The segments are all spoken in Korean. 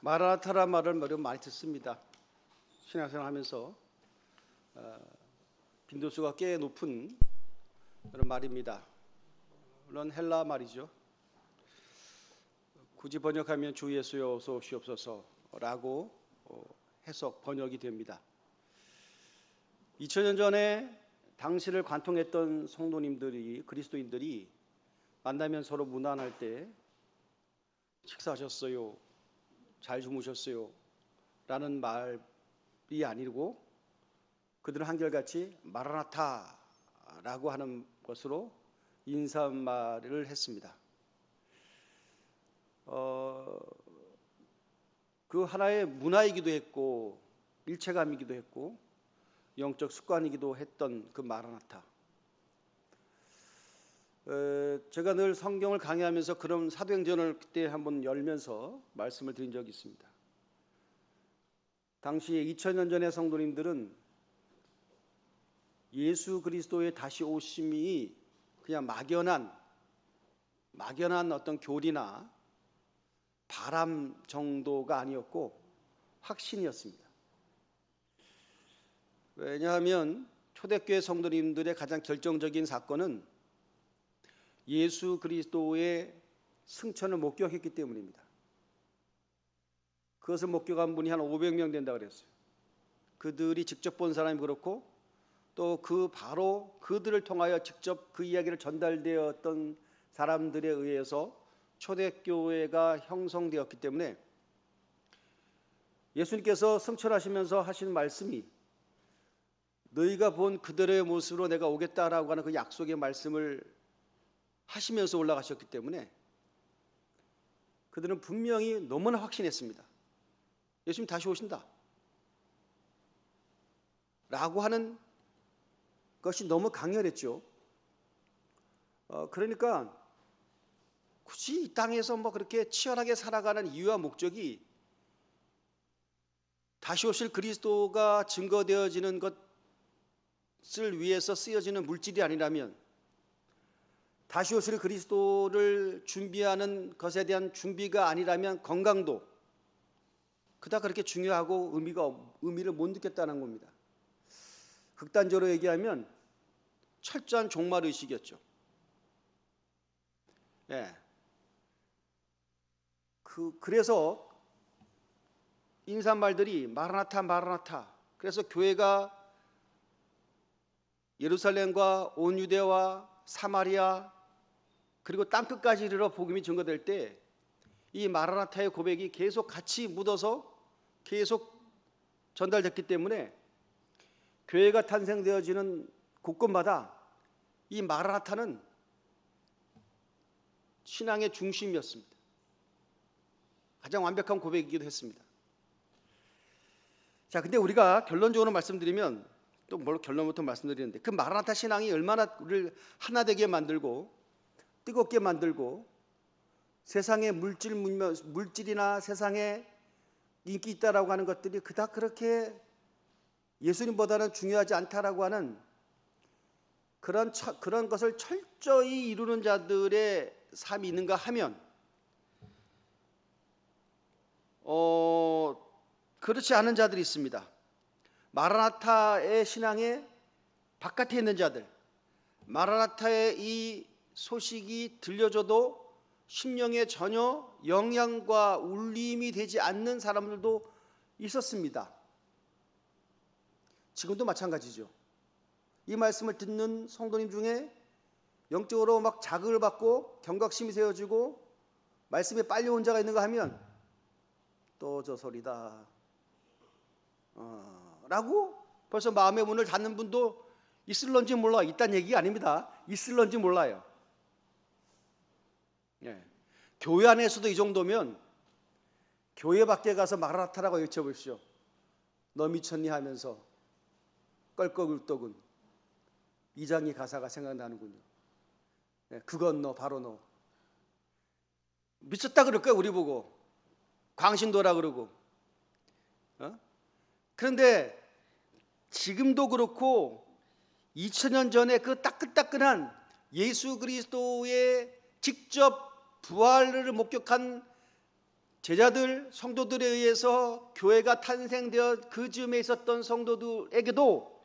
마라나타란 말을 많이 듣습니다. 신앙생활 하면서 빈도수가 꽤 높은 그런 말입니다. 물론 헬라 말이죠. 굳이 번역하면 주 예수여 어서 오시옵소서라고 해석 번역이 됩니다. 2000년 전에 당시를 관통했던 성도님들이 그리스도인들이 만나면 서로 문안할 때 식사하셨어요? 잘 주무셨어요? 라는 말이 아니고 그들은 한결같이 마라나타라고 하는 것으로 인사말을 했습니다. 그 하나의 문화이기도 했고 일체감이기도 했고 영적 습관이기도 했던 그 마라나타. 제가 늘 성경을 강의하면서 그런 사도행전을 그때 한번 열면서 말씀을 드린 적이 있습니다. 당시에 2000년 전의 성도님들은 예수 그리스도의 다시 오심이 그냥 막연한 어떤 교리나 바람 정도가 아니었고 확신이었습니다. 왜냐하면 초대교회 성도님들의 가장 결정적인 사건은 예수 그리스도의 승천을 목격했기 때문입니다. 그것을 목격한 분이 한 500명 된다고 그랬어요. 그들이 직접 본 사람이 그렇고 또 바로 그들을 통하여 직접 그 이야기를 전달되었던 사람들에 의해서 초대교회가 형성되었기 때문에 예수님께서 승천하시면서 하신 말씀이 너희가 본 그들의 모습으로 내가 오겠다라고 하는 그 약속의 말씀을 하시면서 올라가셨기 때문에 그들은 분명히 너무나 확신했습니다. 예수님 다시 오신다 라고 하는 것이 너무 강렬했죠. 그러니까 굳이 이 땅에서 그렇게 치열하게 살아가는 이유와 목적이 다시 오실 그리스도가 증거되어지는 것을 위해서 쓰여지는 물질이 아니라면, 다시 오실 그리스도를 준비하는 것에 대한 준비가 아니라면 건강도 그닥 그렇게 중요하고 의미를 못 느꼈다는 겁니다. 극단적으로 얘기하면 철저한 종말의식이었죠. 그래서 인사말들이 마라나타 마라나타. 그래서 교회가 예루살렘과 온 유대와 사마리아 그리고 땅끝까지 이르러 복음이 증거될 때 이 마라나타의 고백이 계속 같이 묻어서 계속 전달됐기 때문에 교회가 탄생되어지는 곳곳마다 이 마라나타는 신앙의 중심이었습니다. 가장 완벽한 고백이기도 했습니다. 자, 근데 우리가 결론적으로 말씀드리면, 또 뭘 결론부터 말씀드리는데, 그 마라나타 신앙이 얼마나 우리를 하나 되게 만들고 뜨겁게 만들고 세상의 물질이나 세상에 인기 있다라고 하는 것들이 그닥 그렇게 예수님보다는 중요하지 않다라고 하는 그런 것을 철저히 이루는 자들의 삶이 있는가 하면 그렇지 않은 자들이 있습니다. 마라나타의 신앙의 바깥에 있는 자들, 마라나타의 이 소식이 들려줘도 심령에 전혀 영향과 울림이 되지 않는 사람들도 있었습니다. 지금도 마찬가지죠. 이 말씀을 듣는 성도님 중에 영적으로 자극을 받고 경각심이 세워지고 말씀에 빨리 온 자가 있는가 하면 또 저 소리다 라고 벌써 마음의 문을 닫는 분도 있을런지 몰라. 있다는 얘기가 아닙니다. 있을런지 몰라요. 교회 안에서도 이 정도면 교회 밖에 가서 마라나타라고 외쳐보십시오. 너 미쳤니 하면서 껄껄울떡은 이 장의 가사가 생각나는군요. 그건 너 바로 너. 미쳤다 그럴 거야 우리 보고. 광신도라 그러고. 그런데 지금도 그렇고 2000년 전에 그 따끈따끈한 예수 그리스도의 직접 부활을 목격한 제자들, 성도들에 의해서 교회가 탄생되어 그 즈음에 있었던 성도들에게도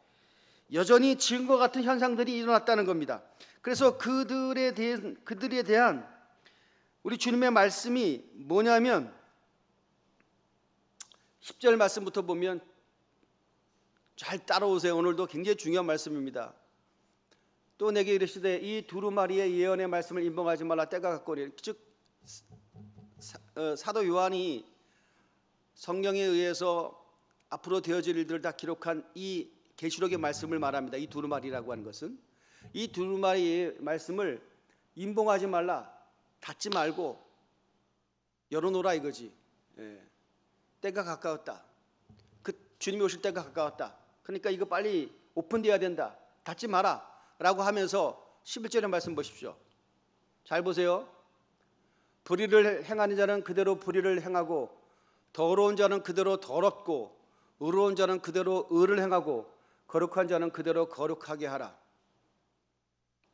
여전히 지금과 같은 현상들이 일어났다는 겁니다. 그래서 그들에 대한 우리 주님의 말씀이 뭐냐면 10절 말씀부터 보면 잘 따라오세요. 오늘도 굉장히 중요한 말씀입니다. 또 내게 이르시되 이 두루마리의 예언의 말씀을 임봉하지 말라. 때가 가까우니. 즉 사도 요한이 성령에 의해서 앞으로 되어질 일들을 다 기록한 이 계시록의 말씀을 말합니다. 이 두루마리라고 하는 것은 이 두루마리의 말씀을 임봉하지 말라, 닫지 말고 열어놓으라 이거지. 때가 가까웠다. 그 주님이 오실 때가 가까웠다. 그러니까 이거 빨리 오픈돼야 된다. 닫지 마라 라고 하면서 11절의 말씀 보십시오. 잘 보세요. 불의를 행하는 자는 그대로 불의를 행하고 더러운 자는 그대로 더럽고 의로운 자는 그대로 의를 행하고 거룩한 자는 그대로 거룩하게 하라.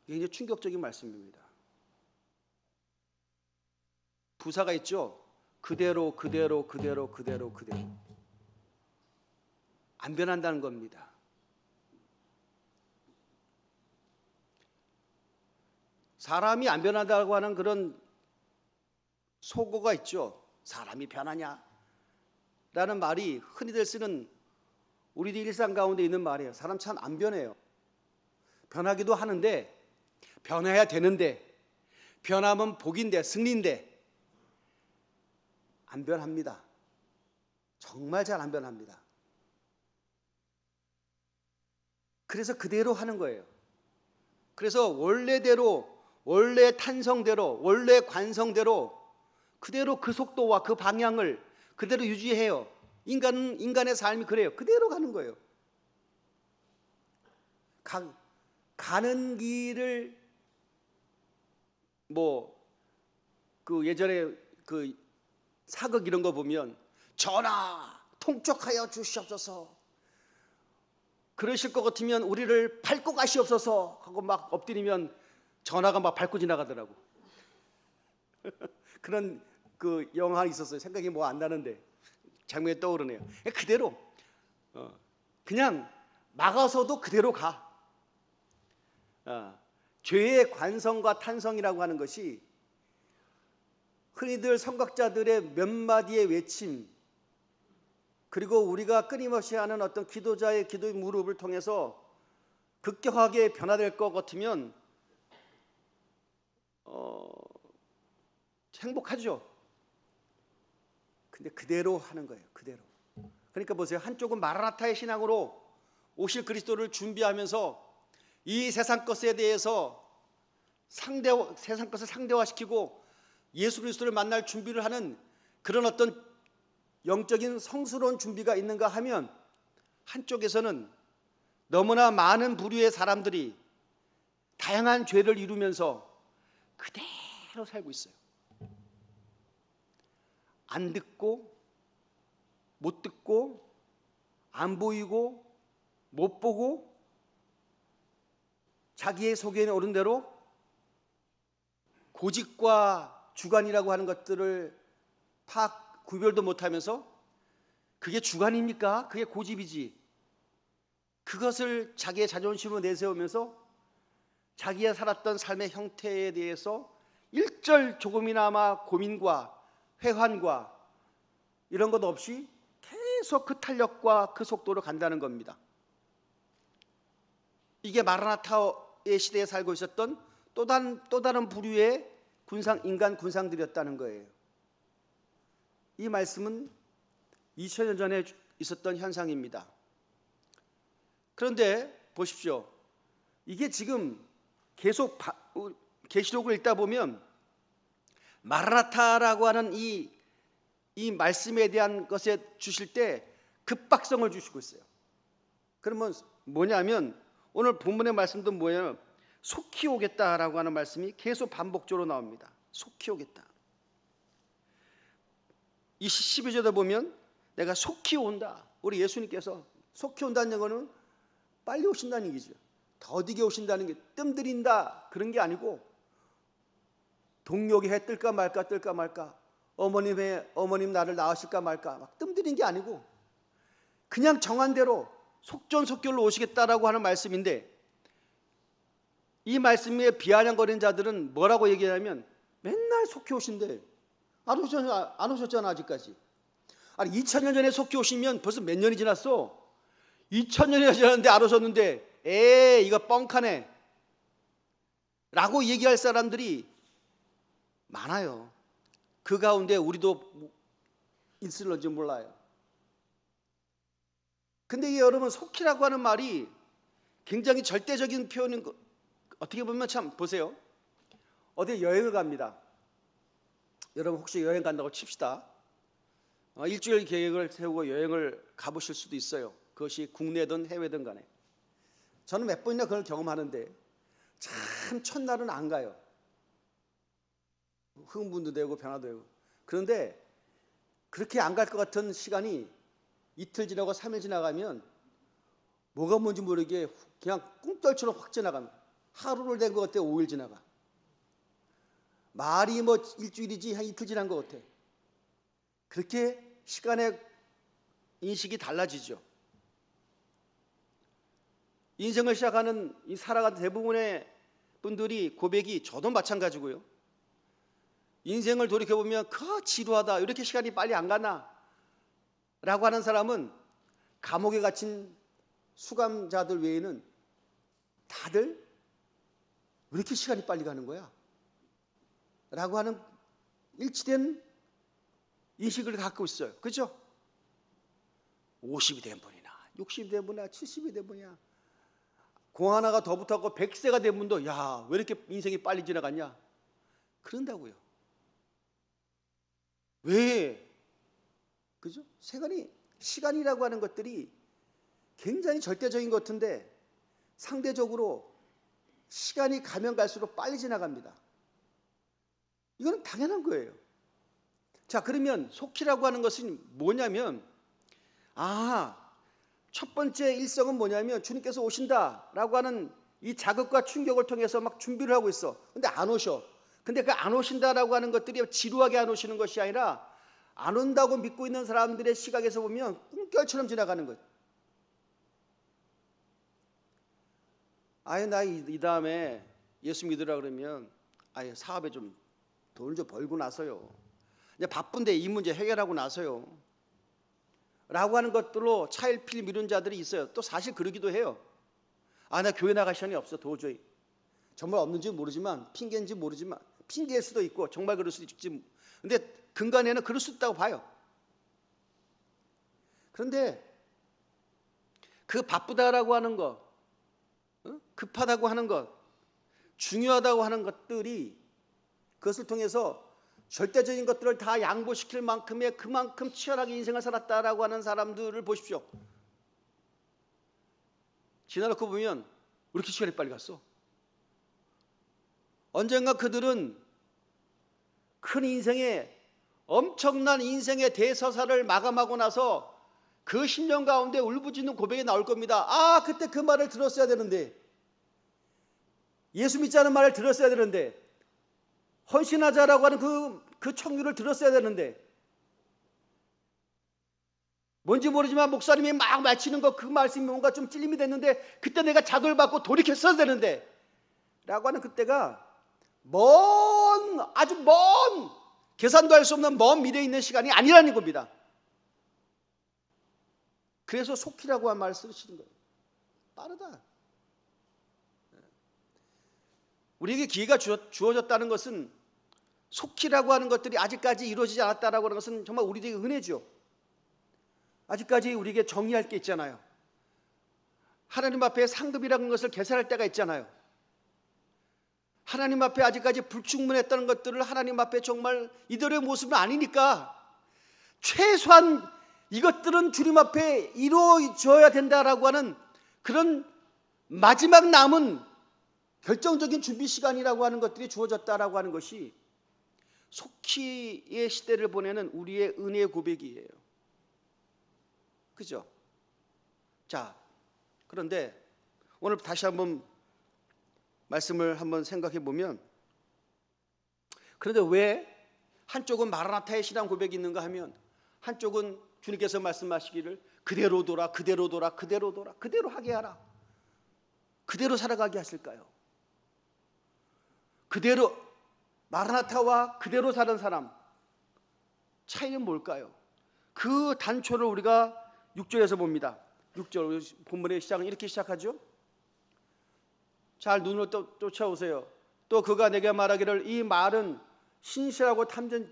이게 굉장히 충격적인 말씀입니다. 부사가 있죠. 그대로 안 변한다는 겁니다. 사람이 안 변한다고 하는 그런 속어가 있죠. 사람이 변하냐? 라는 말이 흔히들 쓰는 우리들 일상 가운데 있는 말이에요. 사람 참 안 변해요. 변하기도 하는데, 변해야 되는데, 변하면 복인데, 승리인데 안 변합니다. 정말 잘 안 변합니다. 그래서 그대로 하는 거예요. 그래서 원래대로, 원래 탄성대로, 원래 관성대로 그대로 그 속도와 그 방향을 그대로 유지해요. 인간의 삶이 그래요. 그대로 가는 거예요. 가는 길을 그 예전에 그 사극 이런 거 보면 전하 통촉하여 주시옵소서, 그러실 것 같으면 우리를 밟고 가시옵소서 하고 막 엎드리면 전하가 막 밟고 지나가더라고. 그런 그 영화 있었어요. 생각이 뭐 안 나는데 장면이 떠오르네요. 그대로 그냥 막아서도 그대로 가. 죄의 관성과 탄성이라고 하는 것이 흔히들 선각자들의 몇 마디의 외침, 그리고 우리가 끊임없이 하는 어떤 기도자의 기도의 무릎을 통해서 급격하게 변화될 것 같으면 행복하죠. 근데 그대로 하는 거예요. 그대로. 그러니까 보세요. 한쪽은 마라나타의 신앙으로 오실 그리스도를 준비하면서 이 세상 것에 대해서 세상 것을 상대화시키고 예수 그리스도를 만날 준비를 하는 그런 어떤 영적인 성스러운 준비가 있는가 하면, 한쪽에서는 너무나 많은 부류의 사람들이 다양한 죄를 이루면서 그대로 살고 있어요. 안 듣고 못 듣고 안 보이고 못 보고 자기의 속에는 오른 대로 고집과 주관이라고 하는 것들을 구별도 못하면서 그게 주관입니까? 그게 고집이지. 그것을 자기의 자존심으로 내세우면서 자기가 살았던 삶의 형태에 대해서 일절 조금이나마 고민과 회환과 이런 것 없이 계속 그 탄력과 그 속도로 간다는 겁니다. 이게 마라나타의 시대에 살고 있었던 또 다른 부류의 인간 군상들이었다는 거예요. 이 말씀은 2000년 전에 있었던 현상입니다. 그런데 보십시오. 이게 지금 계속 계시록을 읽다 보면 마라나타라고 하는 이 말씀에 대한 것에 주실 때 급박성을 주시고 있어요. 그러면 뭐냐면 오늘 본문의 말씀도 뭐예요? 속히 오겠다라고 하는 말씀이 계속 반복적으로 나옵니다. 속히 오겠다. 이 12절에 보면 내가 속히 온다. 우리 예수님께서 속히 온다는 거는 빨리 오신다는 얘기죠. 더디게 오신다는 게 뜸들인다 그런 게 아니고 동력이 해 뜰까 말까 어머님 나를 낳으실까 말까 막 뜸들인 게 아니고 그냥 정한 대로 속전속결로 오시겠다라고 하는 말씀인데, 이 말씀에 비아냥거리는 자들은 뭐라고 얘기하냐면 맨날 속히 오신대. 안 오셨잖아 아직까지. 아니 2000년 전에 속히 오시면 벌써 몇 년이 지났어. 2000년이 지났는데 안 오셨는데 이거 뻥카네 라고 얘기할 사람들이 많아요. 그 가운데 우리도 있을런지 몰라요. 근데 여러분, 속히라고 하는 말이 굉장히 절대적인 표현인 거, 어떻게 보면 참 보세요. 어디 여행을 갑니다. 여러분 혹시 여행 간다고 칩시다. 일주일 계획을 세우고 여행을 가보실 수도 있어요. 그것이 국내든 해외든 간에. 저는 몇 번이나 그걸 경험하는데 참 첫날은 안 가요. 흥분도 되고 변화도 되고. 그런데 그렇게 안 갈 것 같은 시간이 이틀 지나고 3일 지나가면 뭐가 뭔지 모르게 그냥 꿈결처럼 확 지나갑니다. 하루를 된 것 같아. 5일 지나가. 말이 뭐 일주일이지 한 이틀 지난 것 같아. 그렇게 시간의 인식이 달라지죠. 인생을 시작하는 이 살아가는 대부분의 분들이 고백이, 저도 마찬가지고요. 인생을 돌이켜보면 지루하다, 이렇게 시간이 빨리 안 가나 라고 하는 사람은 감옥에 갇힌 수감자들 외에는 다들 왜 이렇게 시간이 빨리 가는 거야? 라고 하는 일치된 인식을 갖고 있어요. 그죠? 50이 된 분이나 60이 된 분이나 70이 된 분이야. 공 하나가 더 붙었고 100세가 된 분도 왜 이렇게 인생이 빨리 지나갔냐? 그런다고요. 왜? 그죠? 시간이라고 하는 것들이 굉장히 절대적인 것 같은데 상대적으로 시간이 가면 갈수록 빨리 지나갑니다. 이건 당연한 거예요. 자, 그러면 속히라고 하는 것은 뭐냐면, 첫 번째 일성은 뭐냐면 주님께서 오신다라고 하는 이 자극과 충격을 통해서 막 준비를 하고 있어. 근데 안 오셔. 근데 그 안 오신다라고 하는 것들이 지루하게 안 오시는 것이 아니라 안 온다고 믿고 있는 사람들의 시각에서 보면 꿈결처럼 지나가는 것. 나 이 다음에 예수 믿으라 그러면 사업에 좀 돈을 좀 벌고 나서요. 이제 바쁜데 이 문제 해결하고 나서요. 라고 하는 것들로 차일피일 미룬 자들이 있어요. 또 사실 그러기도 해요. 나 교회 나갈 시간이 없어 도저히. 정말 없는지 모르지만, 핑계인지 모르지만, 핑계일 수도 있고 정말 그럴 수도 있지. 근데 근간에는 그럴 수 있다고 봐요. 그런데 그 바쁘다라고 하는 것, 급하다고 하는 것, 중요하다고 하는 것들이, 그것을 통해서 절대적인 것들을 다 양보시킬 만큼의 그만큼 치열하게 인생을 살았다라고 하는 사람들을 보십시오. 지나놓고 보면 왜 이렇게 시간이 빨리 갔어? 언젠가 그들은 큰 엄청난 인생의 대서사를 마감하고 나서 그 10년 가운데 울부짖는 고백이 나올 겁니다. 그때 그 말을 들었어야 되는데, 예수 믿자는 말을 들었어야 되는데, 헌신하자라고 하는 그 청유를 들었어야 되는데, 뭔지 모르지만 목사님이 막 마치는 그 말씀이 뭔가 좀 찔림이 됐는데, 그때 내가 자극을 받고 돌이켰어야 되는데 라고 하는 그때가 아주 먼, 계산도 할 수 없는 먼 미래에 있는 시간이 아니라는 겁니다. 그래서 속히라고 한 말을 쓰시는 거예요. 빠르다. 우리에게 기회가 주어졌다는 것은, 속히라고 하는 것들이 아직까지 이루어지지 않았다라고 하는 것은 정말 우리에게 은혜죠. 아직까지 우리에게 정의할 게 있잖아요. 하나님 앞에 상급이라는 것을 계산할 때가 있잖아요. 하나님 앞에 아직까지 불충분했다는 것들을 하나님 앞에 정말 이들의 모습은 아니니까 최소한 이것들은 주님 앞에 이루어져야 된다라고 하는 그런 마지막 남은 결정적인 준비 시간이라고 하는 것들이 주어졌다라고 하는 것이 속히의 시대를 보내는 우리의 은혜의 고백이에요. 그죠? 자, 그런데 오늘 다시 한번 말씀을 한번 생각해 보면, 그런데 왜 한쪽은 마라나타의 신앙 고백이 있는가 하면 한쪽은 주님께서 말씀하시기를 그대로 돌아 그대로 돌아 그대로 돌아 그대로 하게 하라. 그대로 살아가게 하실까요? 그대로 마라나타와 그대로 사는 사람 차이는 뭘까요? 그 단초를 우리가 6절에서 봅니다. 6절 본문의 시작은 이렇게 시작하죠. 잘 눈을 쫓아오세요. 또 그가 내게 말하기를 이 말은 신실하고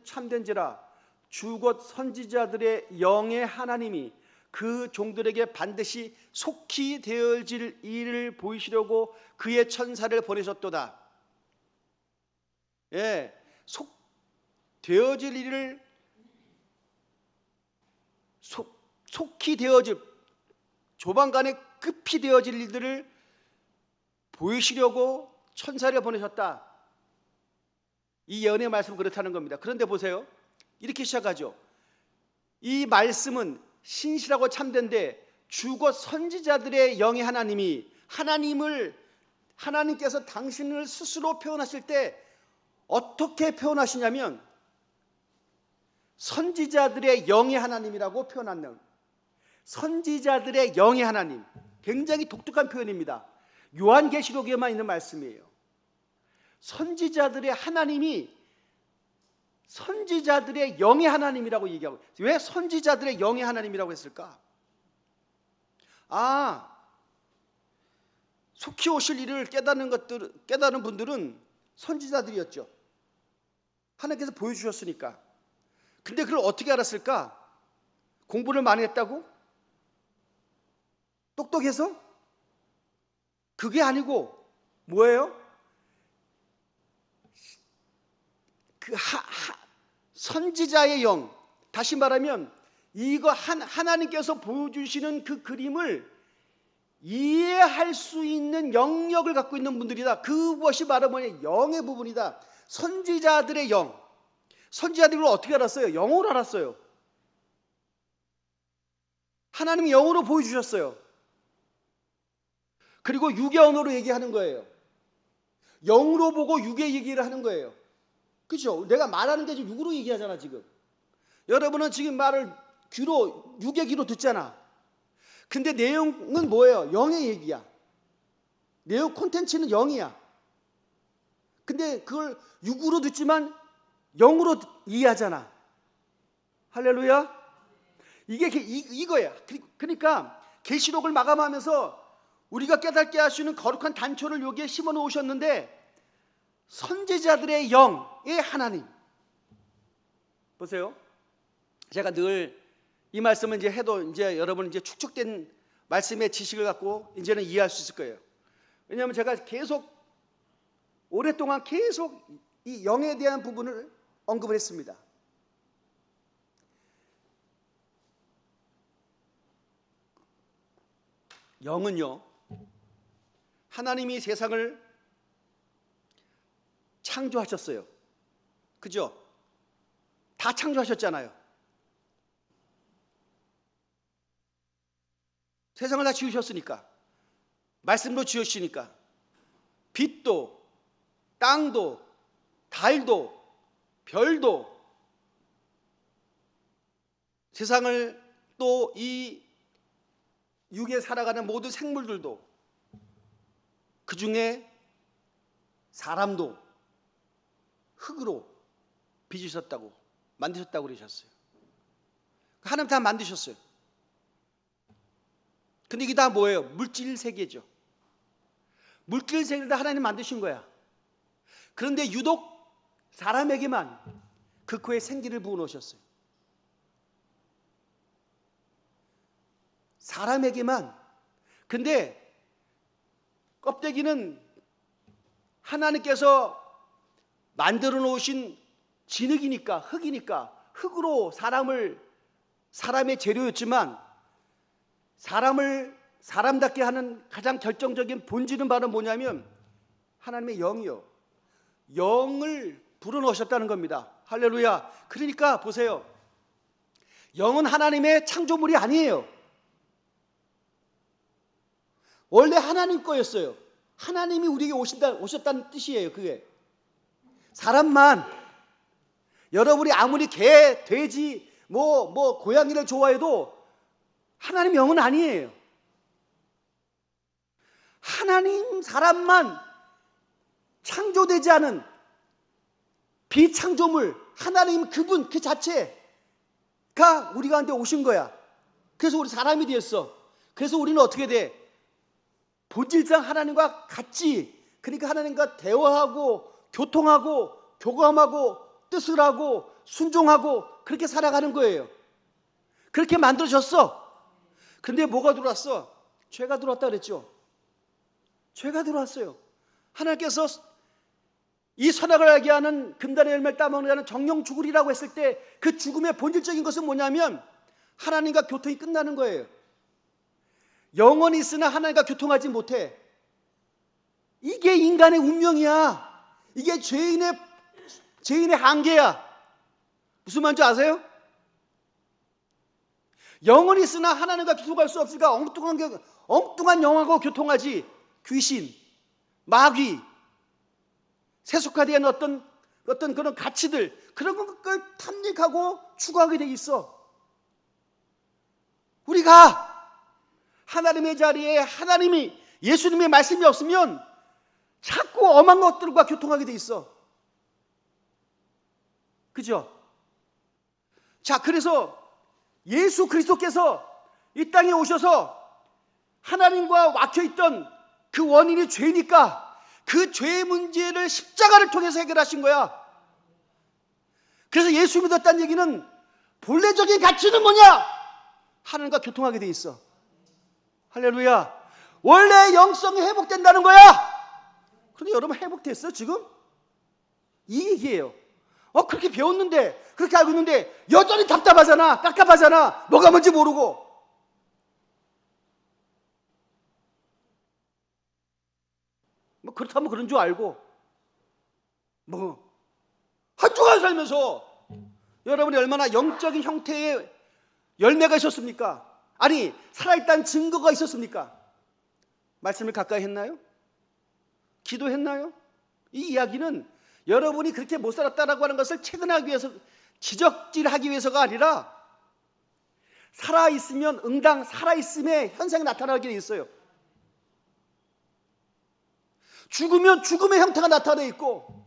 참된지라 주 곧 선지자들의 영의 하나님이 그 종들에게 반드시 속히 되어질 일을 보이시려고 그의 천사를 보내셨도다. 예, 되어질 일을 속히 되어질 조만간에 급히 되어질 일들을 보이시려고 천사를 보내셨다. 이 예언의 말씀은 그렇다는 겁니다. 그런데 보세요. 이렇게 시작하죠. 이 말씀은 신실하고 참된데 주곧 선지자들의 영의 하나님이 하나님께서 당신을 스스로 표현하실 때 어떻게 표현하시냐면 선지자들의 영의 하나님이라고 표현하는 선지자들의 영의 하나님. 굉장히 독특한 표현입니다. 요한계시록에만 있는 말씀이에요. 선지자들의 하나님이 선지자들의 영의 하나님이라고 얘기하고, 왜 선지자들의 영의 하나님이라고 했을까? 속히 오실 일을 깨닫는 분들은 선지자들이었죠. 하나님께서 보여주셨으니까. 근데 그걸 어떻게 알았을까? 공부를 많이 했다고? 똑똑해서? 그게 아니고 뭐예요? 선지자의 영, 다시 말하면 이거 하나님께서 보여주시는 그 그림을 이해할 수 있는 영역을 갖고 있는 분들이다. 그것이 바로 뭐냐? 영의 부분이다. 선지자들의 영. 선지자들을 어떻게 알았어요? 영으로 알았어요. 하나님이 영으로 보여주셨어요. 그리고 육의 언어로 얘기하는 거예요. 영으로 보고 육의 얘기를 하는 거예요. 그렇죠? 내가 말하는 게 지금 육으로 얘기하잖아 지금. 여러분은 지금 말을 육의 귀로 듣잖아. 근데 내용은 뭐예요? 영의 얘기야. 내용 콘텐츠는 영이야. 근데 그걸 육으로 듣지만 영으로 이해하잖아. 할렐루야. 이게 이거야. 그러니까 계시록을 마감하면서 우리가 깨닫게 하시는 거룩한 단초를 여기에 심어 놓으셨는데 선지자들의 영의 하나님. 보세요. 제가 늘 이 말씀을 이제 해도 이제 여러분 이제 축적된 말씀의 지식을 갖고 이제는 이해할 수 있을 거예요. 왜냐하면 제가 오랫동안 계속 이 영에 대한 부분을 언급을 했습니다. 영은요, 하나님이 세상을 창조하셨어요. 그죠? 다 창조하셨잖아요. 세상을 다 지으셨으니까. 말씀도 지으시니까. 빛도, 땅도, 달도, 별도, 세상을 또 이 육에 살아가는 모든 생물들도, 그 중에 사람도 흙으로 빚으셨다고, 만드셨다고 그러셨어요. 하나님 다 만드셨어요. 근데 이게 다 뭐예요? 물질 세계죠. 물질 세계를 다 하나님 만드신 거야. 그런데 유독 사람에게만 그 코에 생기를 부어놓으셨어요. 사람에게만. 근데 껍데기는 하나님께서 만들어 놓으신 진흙이니까, 흙이니까, 흙으로 사람의 재료였지만 사람답게 하는 가장 결정적인 본질은 바로 뭐냐면 하나님의 영이요. 영을 불어넣으셨다는 겁니다. 할렐루야. 그러니까 보세요. 영은 하나님의 창조물이 아니에요. 원래 하나님 거였어요. 하나님이 우리에게 오셨다는 뜻이에요. 그게. 사람만 여러분이 아무리 개, 돼지, 고양이를 좋아해도 하나님 영은 아니에요. 하나님 사람만 창조되지 않은 비창조물, 하나님 그분 그 자체가 우리 가운데 오신 거야. 그래서 우리 사람이 되었어. 그래서 우리는 어떻게 돼? 본질상 하나님과 같이, 그러니까 하나님과 대화하고 교통하고 교감하고 뜻을 하고 순종하고 그렇게 살아가는 거예요. 그렇게 만들어졌어. 근데 뭐가 들어왔어? 죄가 들어왔다 그랬죠. 죄가 들어왔어요. 하나님께서 이 선악을 알게 하는 금단의 열매를 따먹는 자는 정령 죽으리라고 했을 때 그 죽음의 본질적인 것은 뭐냐면 하나님과 교통이 끝나는 거예요. 영혼이 있으나 하나님과 교통하지 못해. 이게 인간의 운명이야. 이게 죄인의 한계야. 무슨 말인지 아세요? 영혼이 있으나 하나님과 교통할 수 없으니까 엉뚱한 영하고 교통하지. 귀신, 마귀, 세속화된 어떤 그런 가치들, 그런 걸 탐닉하고 추구하게 돼 있어. 우리가 하나님의 자리에 하나님이, 예수님의 말씀이 없으면 자꾸 엄한 것들과 교통하게 돼 있어. 그죠? 자, 그래서 예수 그리스도께서 이 땅에 오셔서 하나님과 막혀있던 그 원인이 죄니까 그 죄의 문제를 십자가를 통해서 해결하신 거야. 그래서 예수 믿었다는 얘기는 본래적인 가치는 뭐냐? 하나님과 교통하게 돼 있어. 할렐루야. 원래 영성이 회복된다는 거야. 그런데 여러분 회복됐어 지금? 이 얘기예요. 그렇게 배웠는데, 그렇게 알고 있는데 여전히 답답하잖아. 깝깝하잖아. 뭐가 뭔지 모르고. 그렇다면 그런 줄 알고 한 주간 살면서 여러분이 얼마나 영적인 형태의 열매가 있었습니까? 아니, 살아있다는 증거가 있었습니까? 말씀을 가까이 했나요? 기도했나요? 이 이야기는 여러분이 그렇게 못 살았다라고 하는 것을 체근하기 위해서, 지적질하기 위해서가 아니라 살아있으면 응당 살아있음의 현상이 나타나게 돼 있어요. 죽으면 죽음의 형태가 나타나 있고,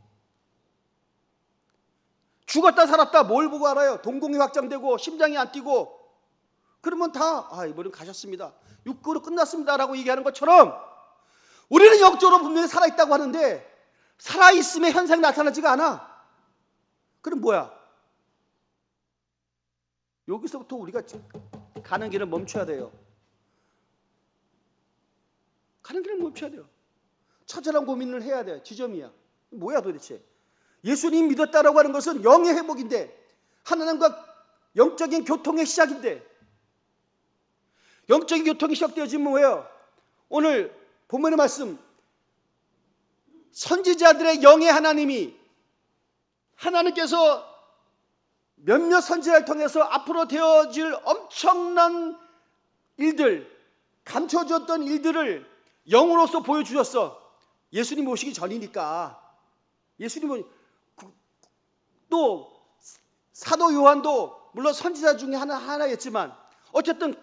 죽었다 살았다 뭘 보고 알아요? 동공이 확장되고 심장이 안 뛰고 그러면 다 이번엔 가셨습니다, 육구로 끝났습니다 라고 얘기하는 것처럼 우리는 영적으로 분명히 살아있다고 하는데 살아있음의 현상이 나타나지가 않아. 그럼 뭐야? 여기서부터 우리가 가는 길을 멈춰야 돼요. 가는 길을 멈춰야 돼요. 처절한 고민을 해야 돼. 지점이야. 뭐야 도대체? 예수님 믿었다라고 하는 것은 영의 회복인데, 하나님과 영적인 교통의 시작인데, 영적인 교통이 시작되어지면 뭐예요? 오늘 본문의 말씀, 선지자들의 영의 하나님께서 몇몇 선지자를 통해서 앞으로 되어질 엄청난 일들, 감춰졌던 일들을 영으로서 보여주셨어. 예수님 오시기 전이니까. 예수님은 또 사도 요한도 물론 선지자 중에 하나였지만 어쨌든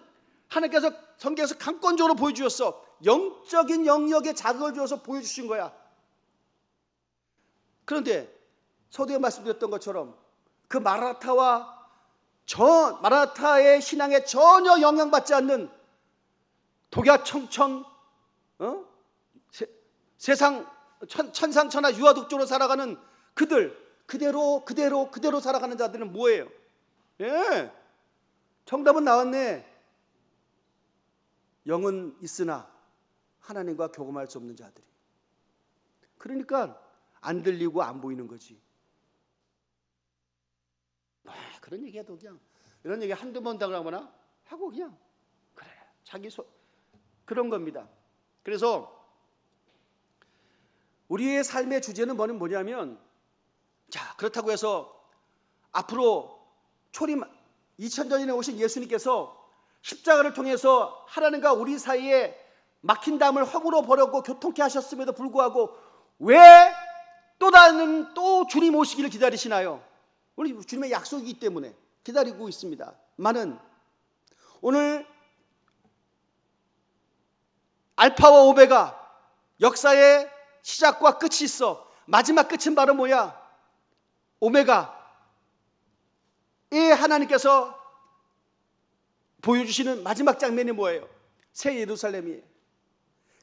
하나님께서 성경에서 강권적으로 보여주셨어. 영적인 영역에 자극을 주어서 보여주신 거야. 그런데 서두에 말씀드렸던 것처럼 그 마라나타의 신앙에 전혀 영향받지 않는 독야청청 세상 천상천하 유아독조로 살아가는 그들, 그대로 살아가는 자들은 뭐예요? 예, 정답은 나왔네. 영은 있으나 하나님과 교감할 수 없는 자들이. 그러니까 안 들리고 안 보이는 거지. 그런 얘기해도 그냥 이런 얘기 한두 번 당하거나 하고 그냥 그래 그런 겁니다. 그래서 우리의 삶의 주제는 뭐냐면, 자, 그렇다고 해서 앞으로 초림 2000년 전에 오신 예수님께서 십자가를 통해서 하나님과 우리 사이에 막힌 담을 허물어 버렸고 교통케 하셨음에도 불구하고 왜 또 주님 오시기를 기다리시나요? 우리 주님의 약속이기 때문에 기다리고 있습니다. 많은 오늘 알파와 오메가 역사의 시작과 끝이 있어. 마지막 끝은 바로 뭐야? 오메가. 이 하나님께서 보여주시는 마지막 장면이 뭐예요? 새 예루살렘이에요.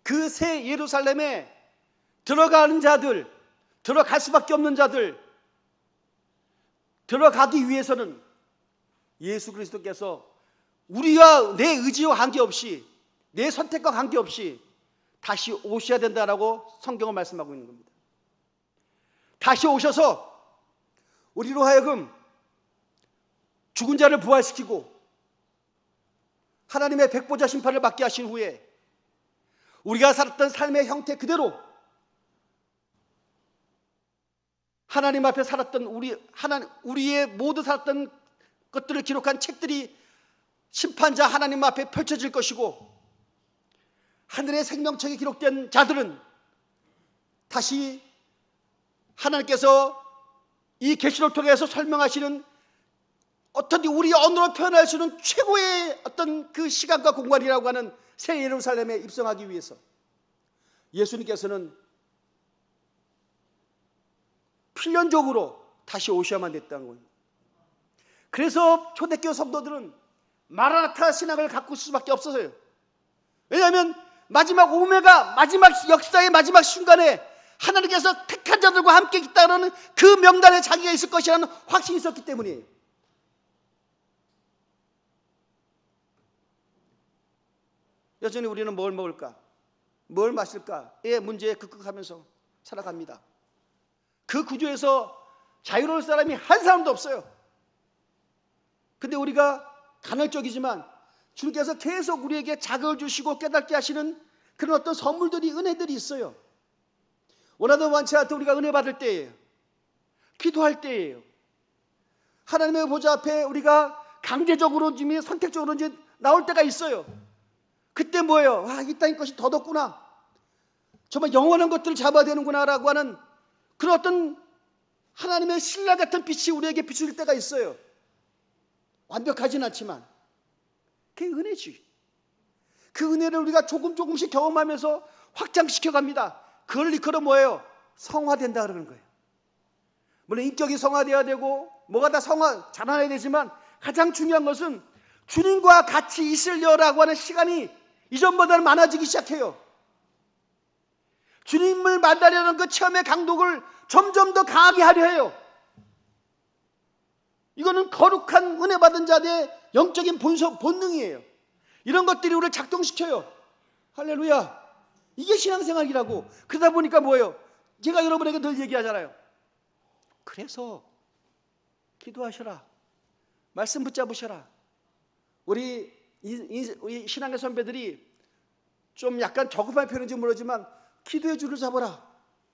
그 새 예루살렘에 들어가는 자들, 들어갈 수밖에 없는 자들, 들어가기 위해서는 예수 그리스도께서 우리와 내 의지와 관계없이, 내 선택과 관계없이 다시 오셔야 된다라고 성경은 말씀하고 있는 겁니다. 다시 오셔서 우리로 하여금 죽은 자를 부활시키고 하나님의 백보자 심판을 받게 하신 후에 우리가 살았던 삶의 형태 그대로 하나님 앞에 살았던 우리의 모두 살았던 것들을 기록한 책들이 심판자 하나님 앞에 펼쳐질 것이고, 하늘의 생명책에 기록된 자들은 다시 하나님께서 이 계시를 통해서 설명하시는 어떤 우리 언어로 표현할 수 있는 최고의 어떤 그 시간과 공간이라고 하는 새 예루살렘에 입성하기 위해서 예수님께서는 필연적으로 다시 오셔야만 됐다는 거예요. 그래서 초대교회 성도들은 마라나타 신앙을 갖고 있을 수밖에 없어서요. 왜냐하면 마지막 오메가, 마지막 역사의 마지막 순간에 하나님께서 택한 자들과 함께 있다는 그 명단에 자기가 있을 것이라는 확신이 있었기 때문이에요. 여전히 우리는 뭘 먹을까? 뭘 마실까?의 문제에 극극하면서 살아갑니다. 그 구조에서 자유로울 사람이 한 사람도 없어요. 근데 우리가 간헐적이지만 주님께서 계속 우리에게 자극을 주시고 깨닫게 하시는 그런 어떤 선물들이, 은혜들이 있어요. 원하든 원치 않든 우리가 은혜 받을 때예요. 기도할 때예요. 하나님의 보좌 앞에 우리가 강제적으로인지 선택적으로인지 나올 때가 있어요. 그때 뭐예요? 이 땅의 것이 더덥구나. 정말 영원한 것들을 잡아야 되는구나 라고 하는 그런 어떤 하나님의 신라 같은 빛이 우리에게 비출 때가 있어요. 완벽하진 않지만 그게 은혜지. 그 은혜를 우리가 조금씩 경험하면서 확장시켜 갑니다. 그걸 이끌어 뭐예요? 성화된다 그러는 거예요. 물론 인격이 성화되어야 되고 뭐가 다 자라나야 되지만 가장 중요한 것은 주님과 같이 있으려고 하는 시간이 이전보다는 많아지기 시작해요. 주님을 만나려는 그 체험의 강도를 점점 더 강하게 하려 해요. 이거는 거룩한 은혜 받은 자들의 영적인 본능이에요. 이런 것들이 우리를 작동시켜요. 할렐루야. 이게 신앙생활이라고. 그러다 보니까 뭐예요? 제가 여러분에게 늘 얘기하잖아요. 그래서 기도하셔라. 말씀 붙잡으셔라. 우리 신앙의 선배들이 좀 약간 저급한 표현인지 모르지만 기도의 줄을 잡아라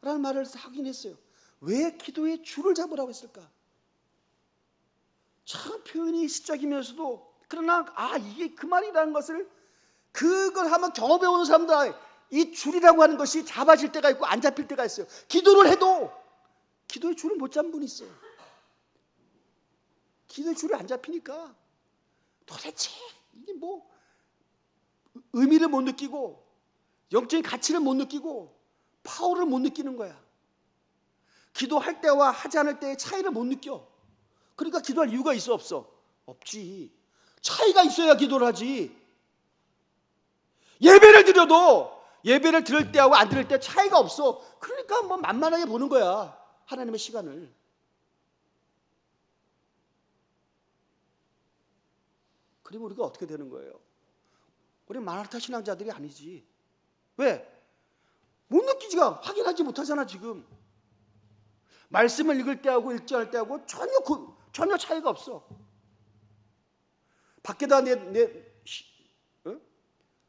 라는 말을 하긴 했어요. 왜 기도의 줄을 잡으라고 했을까? 참 표현이 시적이면서도 그러나 이게 그 말이라는 것을 그걸 한번 경험해 오는 사람들 이 줄이라고 하는 것이 잡아질 때가 있고 안 잡힐 때가 있어요. 기도를 해도 기도의 줄을 못 잡는 분이 있어요. 기도의 줄을 안 잡히니까 도대체 이게 뭐 의미를 못 느끼고 영적인 가치를 못 느끼고 파워를 못 느끼는 거야. 기도할 때와 하지 않을 때의 차이를 못 느껴. 그러니까 기도할 이유가 있어 없어? 없지. 차이가 있어야 기도를 하지. 예배를 드려도 예배를 드릴 때하고 안 드릴 때 차이가 없어. 그러니까 뭐 만만하게 보는 거야. 하나님의 시간을. 그리고 우리가 어떻게 되는 거예요? 우리 마라나타 신앙자들이 아니지. 왜? 못 느끼지가 확인하지 못하잖아 지금. 말씀을 읽을 때하고 읽지 않을 때하고 전혀 차이가 없어. 밖에다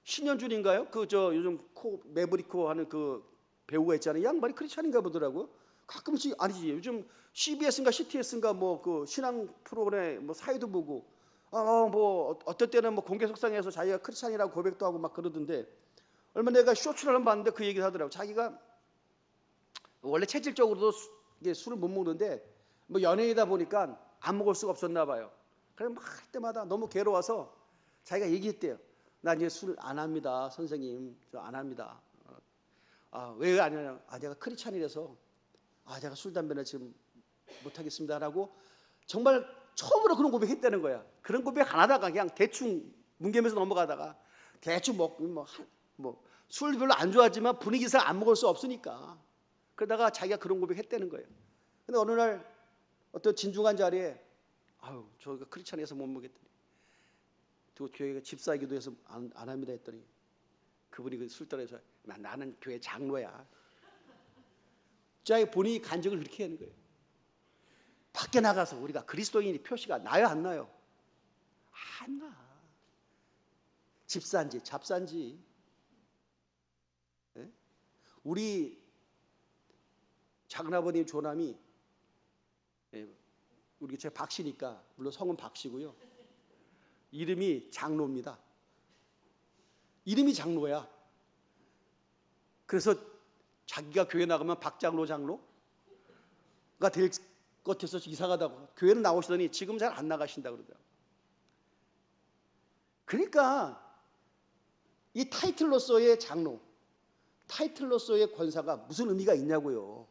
신현준인가요? 요즘 매브리코 하는 그 배우가 있잖아요. 양반이 크리스찬인가 보더라고. 가끔씩 아니지. 요즘 CBS인가 CTS인가 뭐 그 신앙 프로그램 뭐 사회도 보고 뭐 어떨 때는 뭐 공개 속상해서 자기가 크리스찬이라고 고백도 하고 막 그러던데 얼마 내가 쇼츠를 한번 봤는데 그 얘기를 하더라고. 자기가 원래 체질적으로도 술을 못 먹는데 뭐 연예인이다 보니까 안 먹을 수가 없었나 봐요. 그래서 막 할 때마다 너무 괴로워서 자기가 얘기했대요. 나 이제 술 안 합니다, 선생님. 저 안 합니다. 왜 안 하냐? 제가 크리스찬이라서 제가 술 담배는 지금 못 하겠습니다라고 정말 처음으로 그런 고백했다는 거야. 그런 고백 안 하다가 그냥 대충 뭉개면서 넘어가다가 대충 먹고 술 별로 안 좋아하지만 분위기상 안 먹을 수 없으니까 그러다가 자기가 그런 고백했다는 거예요. 근데 어느 날 어떤 진중한 자리에 저희가 크리스찬에서 못 먹겠더니 또 교회가 집사이기도 해서 안 합니다 했더니 그분이 그 술자리에서 나는 교회 장로야. 자기 본인이 간증을 그렇게 하는 거예요. 밖에 나가서 우리가 그리스도인이 표시가 나요 안 나요? 안 나. 집사인지 잡사인지. 예? 우리 작은아버님 조남이 우리 제 박씨니까 물론 성은 박씨고요. 이름이 장로입니다. 이름이 장로야. 그래서 자기가 교회 나가면 박장로 장로가 될 것 같아서 이상하다고 교회는 나오시더니 지금 잘 안 나가신다 그러더라고요. 그러니까 이 타이틀로서의 장로, 타이틀로서의 권사가 무슨 의미가 있냐고요.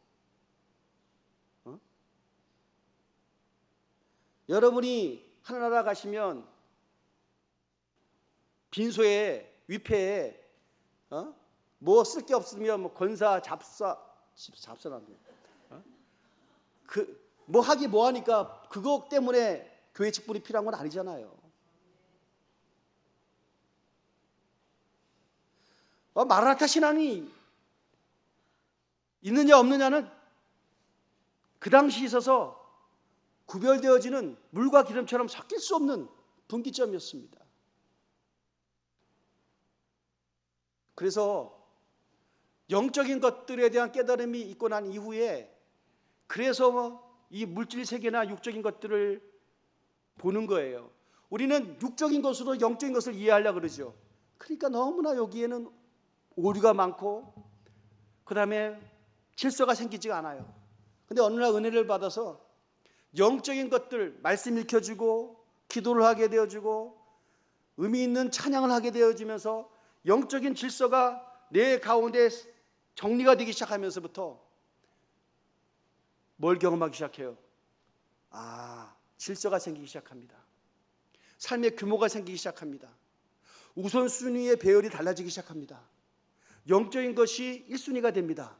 여러분이 하늘나라 가시면 빈소에 위패에 뭐 쓸 게 없으면 뭐 권사, 잡사는 뭐 하기 뭐 하니까 그거 때문에 교회 직분이 필요한 건 아니잖아요. 마라나타 신앙이 있느냐 없느냐는 그 당시 있어서 구별되어지는 물과 기름처럼 섞일 수 없는 분기점이었습니다. 그래서 영적인 것들에 대한 깨달음이 있고 난 이후에 그래서 이 물질 세계나 육적인 것들을 보는 거예요. 우리는 육적인 것으로 영적인 것을 이해하려고 그러죠. 그러니까 너무나 여기에는 오류가 많고 그 다음에 질서가 생기지가 않아요. 근데 어느 날 은혜를 받아서 영적인 것들 말씀 읽혀주고 기도를 하게 되어주고 의미 있는 찬양을 하게 되어지면서 영적인 질서가 내 가운데 정리가 되기 시작하면서부터 뭘 경험하기 시작해요? 질서가 생기기 시작합니다. 삶의 규모가 생기기 시작합니다. 우선순위의 배열이 달라지기 시작합니다. 영적인 것이 1순위가 됩니다.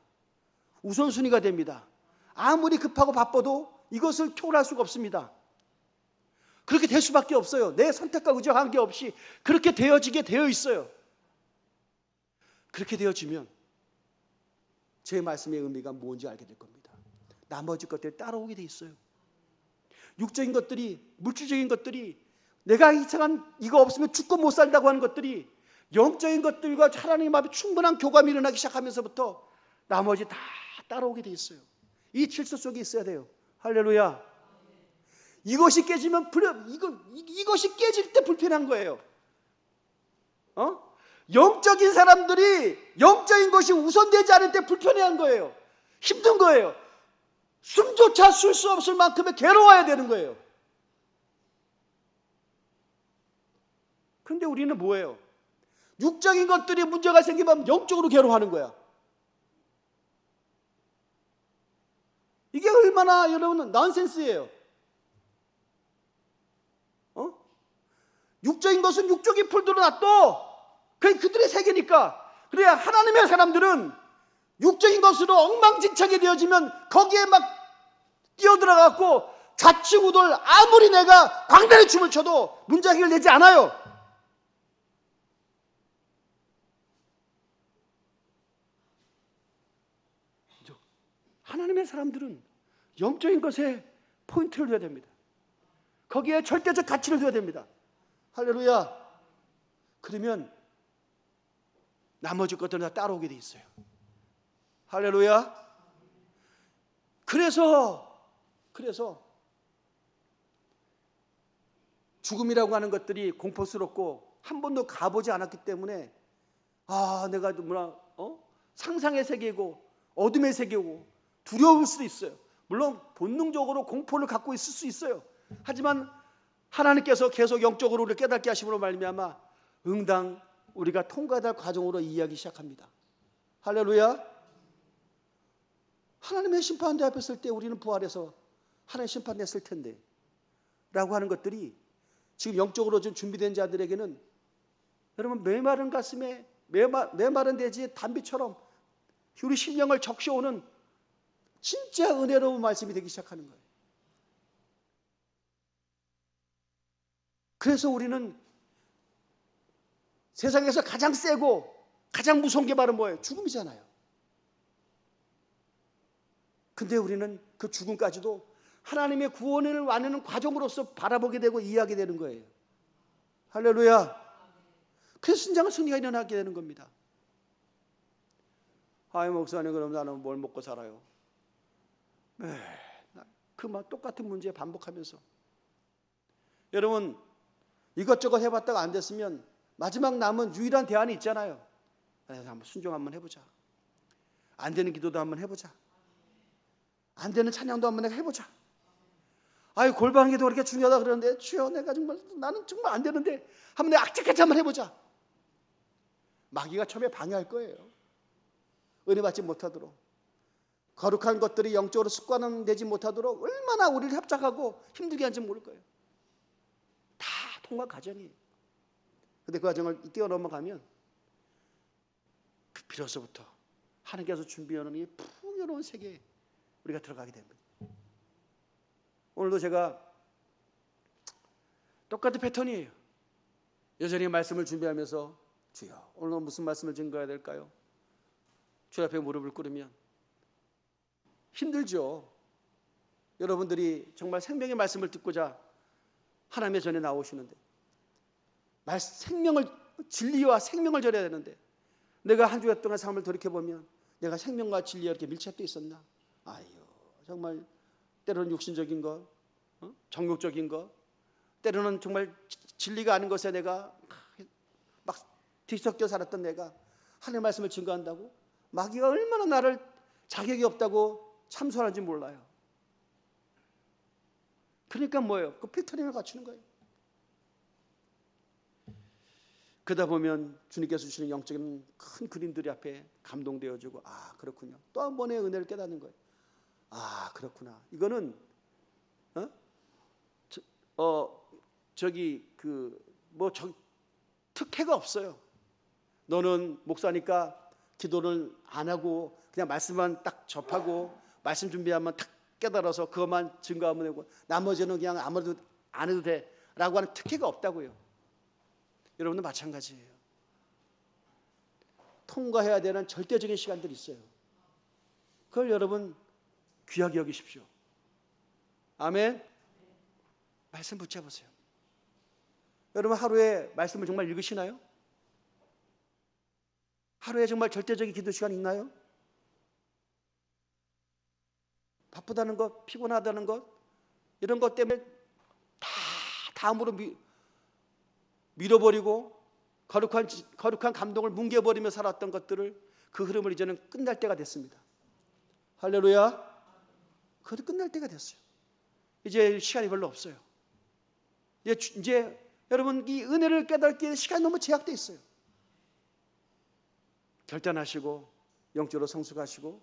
우선순위가 됩니다. 아무리 급하고 바빠도 이것을 초월할 수가 없습니다. 그렇게 될 수밖에 없어요. 내 선택과 의지와 관계없이 그렇게 되어지게 되어 있어요. 그렇게 되어지면 제 말씀의 의미가 뭔지 알게 될 겁니다. 나머지 것들이 따라오게 돼 있어요. 육적인 것들이, 물질적인 것들이, 내가 이상한 이거 없으면 죽고 못 살다고 하는 것들이 영적인 것들과 하나님 앞에 충분한 교감이 일어나기 시작하면서부터 나머지 다 따라오게 돼 있어요. 이 질서 속에 있어야 돼요. 할렐루야. 이것이 깨지면 이것이 깨질 때 불편한 거예요. 영적인 사람들이 영적인 것이 우선되지 않을 때 불편해한 거예요. 힘든 거예요. 숨조차 쉴 수 없을 만큼의 괴로워야 되는 거예요. 그런데 우리는 뭐예요? 육적인 것들이 문제가 생기면 영적으로 괴로워하는 거야. 이게 얼마나 여러분 넌센스예요. 육적인 것은 육적인 풀들을 놔둬. 그들의 세계니까. 그래야 하나님의 사람들은 육적인 것으로 엉망진창이 되어지면 거기에 막 뛰어들어가고 좌충우돌 아무리 내가 광대의 춤을 춰도 문제 해결되지 않아요. 하나님의 사람들은 영적인 것에 포인트를 둬야 됩니다. 거기에 절대적 가치를 둬야 됩니다. 할렐루야. 그러면 나머지 것들은 다 따라오게 돼 있어요. 할렐루야. 그래서 죽음이라고 하는 것들이 공포스럽고 한 번도 가보지 않았기 때문에 내가 상상의 세계고 어둠의 세계고 두려울 수도 있어요. 물론 본능적으로 공포를 갖고 있을 수 있어요. 하지만 하나님께서 계속 영적으로 우리를 깨닫게 하심으로 말미암아 응당 우리가 통과해야 할 과정으로 이해하기 시작합니다. 할렐루야. 하나님의 심판대 앞에 설 때 우리는 부활해서 하나님의 심판대 쓸 텐데 라고 하는 것들이 지금 영적으로 좀 준비된 자들에게는 여러분 메마른 가슴에 메마른 대지의 단비처럼 우리 심령을 적셔오는 진짜 은혜로운 말씀이 되기 시작하는 거예요. 그래서 우리는 세상에서 가장 세고 가장 무서운 게 바로 뭐예요? 죽음이잖아요. 근데 우리는 그 죽음까지도 하나님의 구원을 완하는 과정으로서 바라보게 되고 이해하게 되는 거예요. 할렐루야. 그래서 신장은 승리가 일어나게 되는 겁니다. 아이 목사님 그럼 나는 뭘 먹고 살아요? 그만 똑같은 문제 반복하면서 여러분 이것저것 해봤다가 안 됐으면 마지막 남은 유일한 대안이 있잖아요. 한번 순종 한번 해보자. 안 되는 기도도 한번 해보자. 안 되는 찬양도 한번 해보자. 아유 골방 기도 그렇게 중요하다 그러는데 주여 내가 정말 나는 정말 안 되는데 한번 내가 악착같이 한번 해보자. 마귀가 처음에 방해할 거예요. 은혜 받지 못하도록. 거룩한 것들이 영적으로 습관되지 못하도록 얼마나 우리를 협작하고 힘들게 하는지 모를 거예요. 다 통과 과정이에요. 근데 그 과정을 뛰어넘어가면 비로소부터 하나님께서 준비하는 이 풍요로운 세계에 우리가 들어가게 됩니다. 오늘도 제가 똑같은 패턴이에요. 여전히 말씀을 준비하면서 주여 오늘 무슨 말씀을 증거해야 될까요? 주 앞에 무릎을 꿇으면 힘들죠. 여러분들이 정말 생명의 말씀을 듣고자 하나님의 전에 나오시는데 생명을 진리와 생명을 전해야 되는데 내가 한 주간 동안 삶을 돌이켜보면 내가 생명과 진리와 이렇게 밀착되어 있었나? 아유 정말 때로는 육신적인 것 정욕적인 것 때로는 정말 진리가 아닌 것에 내가 막 뒤섞여 살았던 내가 하나님의 말씀을 증거한다고 마귀가 얼마나 나를 자격이 없다고 참소하는지 몰라요. 그러니까 뭐예요? 그 패턴을 갖추는 거예요. 그러다 보면 주님께서 주시는 영적인 큰 그림들이 앞에 감동되어지고 아 그렇군요. 또 한 번의 은혜를 깨닫는 거예요. 아 그렇구나. 이거는 특혜가 없어요. 너는 목사니까 기도를 안 하고 그냥 말씀만 딱 접하고 말씀 준비하면 딱 깨달아서 그것만 증거하면 되고 나머지는 그냥 아무래도 안 해도 돼라고 하는 특혜가 없다고요. 여러분도 마찬가지예요. 통과해야 되는 절대적인 시간들이 있어요. 그걸 여러분 귀하게 여기십시오. 아멘. 말씀 붙잡으세요. 여러분 하루에 말씀을 정말 읽으시나요? 하루에 정말 절대적인 기도 시간 있나요? 바쁘다는 것, 피곤하다는 것 이런 것 때문에 다 다음으로 밀어버리고 거룩한 감동을 뭉개버리며 살았던 것들을 그 흐름을 이제는 끝날 때가 됐습니다. 할렐루야. 그것도 끝날 때가 됐어요. 이제 시간이 별로 없어요. 이제 여러분 이 은혜를 깨닫기에 시간이 너무 제약되어 있어요. 결단하시고 영적으로 성숙하시고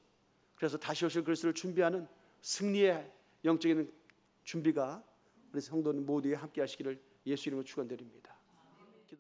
그래서 다시 오실 그리스도를 준비하는 승리의 영적인 준비가 우리 성도님 모두에 함께 하시기를 예수 이름으로 축원드립니다.